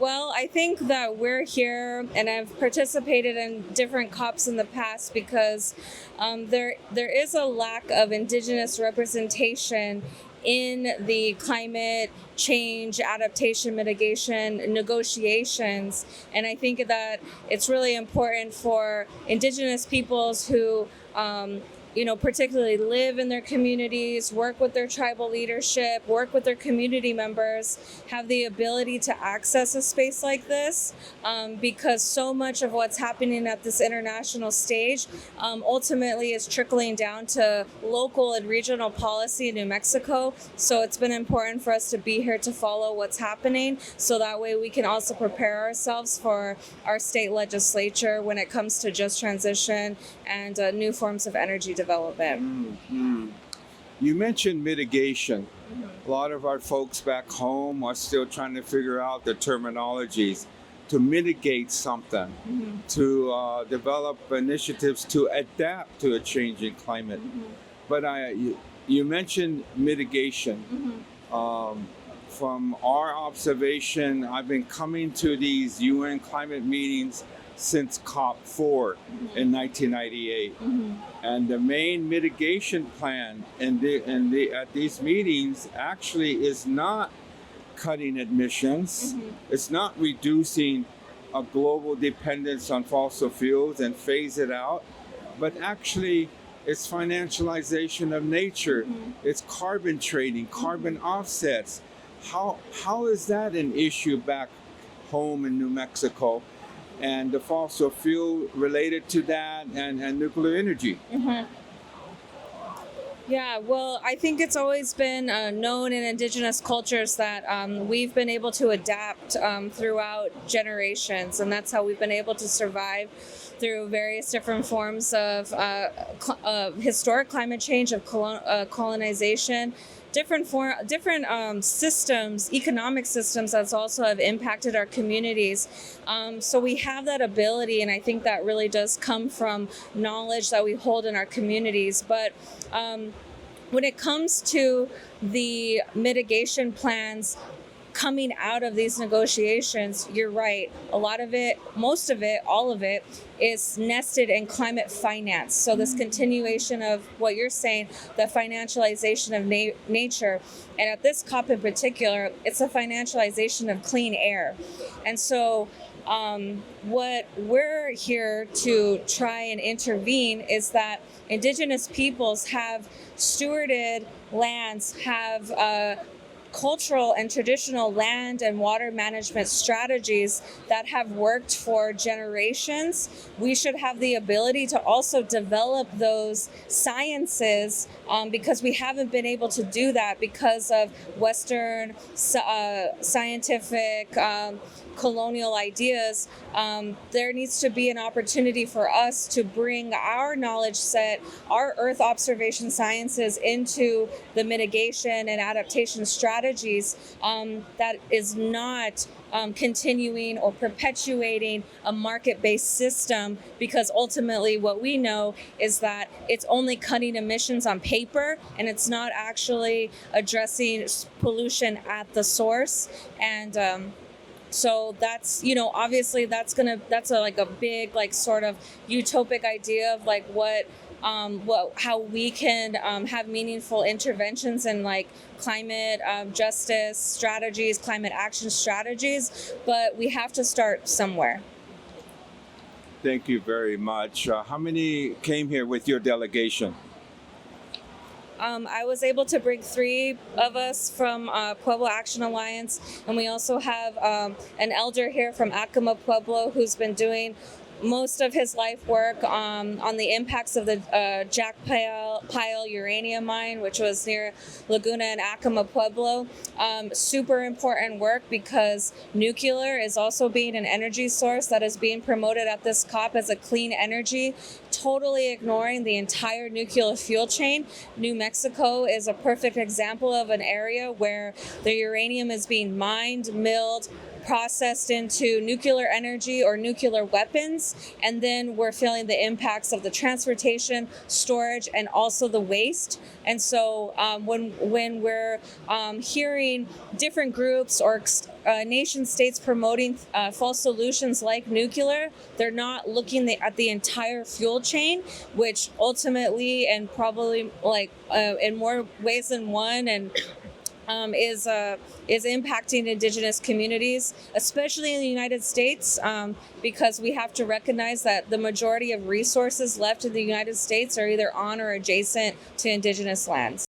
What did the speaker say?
Well, I think that we're here, and I've participated in different COPs in the past because there is a lack of Indigenous representation in the climate change, adaptation, mitigation negotiations. And I think that it's really important for Indigenous peoples who particularly live in their communities, work with their tribal leadership, work with their community members, have the ability to access a space like this, because so much of what's happening at this international stage ultimately is trickling down to local and regional policy in New Mexico. So it's been important for us to be here to follow what's happening, so that way we can also prepare ourselves for our state legislature when it comes to just transition and new forms of energy development. Mm-hmm. You mentioned mitigation. A lot of our folks back home are still trying to figure out the terminologies to mitigate something, to develop initiatives to adapt to a changing climate. But you mentioned mitigation. From our observation, I've been coming to these UN climate meetings since COP4 in 1998. And the main mitigation plan at these meetings actually is not cutting emissions. It's not reducing a global dependence on fossil fuels and phase it out, but actually it's financialization of nature. It's carbon trading, carbon offsets. How is that an issue back home in New Mexico? And the fossil fuel related to that, and nuclear energy. Yeah, well, I think it's always been known in Indigenous cultures that we've been able to adapt throughout generations, and that's how we've been able to survive through various different forms of historic climate change, of colonization, different systems, economic systems that also have impacted our communities. So we have that ability, and I think that really does come from knowledge that we hold in our communities. But when it comes to the mitigation plans coming out of these negotiations, you're right. A lot of it, most of it, all of it is nested in climate finance. So this continuation of what you're saying, the financialization of nature. And at this COP in particular, it's a financialization of clean air. And so what we're here to try and intervene is that Indigenous peoples have stewarded lands, have cultural and traditional land and water management strategies that have worked for generations. We should have the ability to also develop those sciences because we haven't been able to do that because of Western scientific colonial ideas. There needs to be an opportunity for us to bring our knowledge set, our Earth observation sciences into the mitigation and adaptation strategies that is not continuing or perpetuating a market-based system, because ultimately what we know is that it's only cutting emissions on paper and it's not actually addressing pollution at the source. And so that's, obviously that's a big, sort of utopic idea of how we can have meaningful interventions in climate justice strategies, climate action strategies, but we have to start somewhere. Thank you very much. How many came here with your delegation? I was able to bring 3 of us from Pueblo Action Alliance, and we also have an elder here from Acoma Pueblo who's been doing most of his life work on the impacts of the Jack Pile uranium mine, which was near Laguna and Acoma Pueblo. Super important work because nuclear is also being an energy source that is being promoted at this COP as a clean energy, totally ignoring the entire nuclear fuel chain. New Mexico is a perfect example of an area where the uranium is being mined, milled, processed into nuclear energy or nuclear weapons, and then we're feeling the impacts of the transportation, storage, and also the waste. And so when we're hearing different groups or nation states promoting false solutions like nuclear, they're not looking at the entire fuel chain, which ultimately and probably in more ways than one and is impacting Indigenous communities, especially in the United States, because we have to recognize that the majority of resources left in the United States are either on or adjacent to Indigenous lands.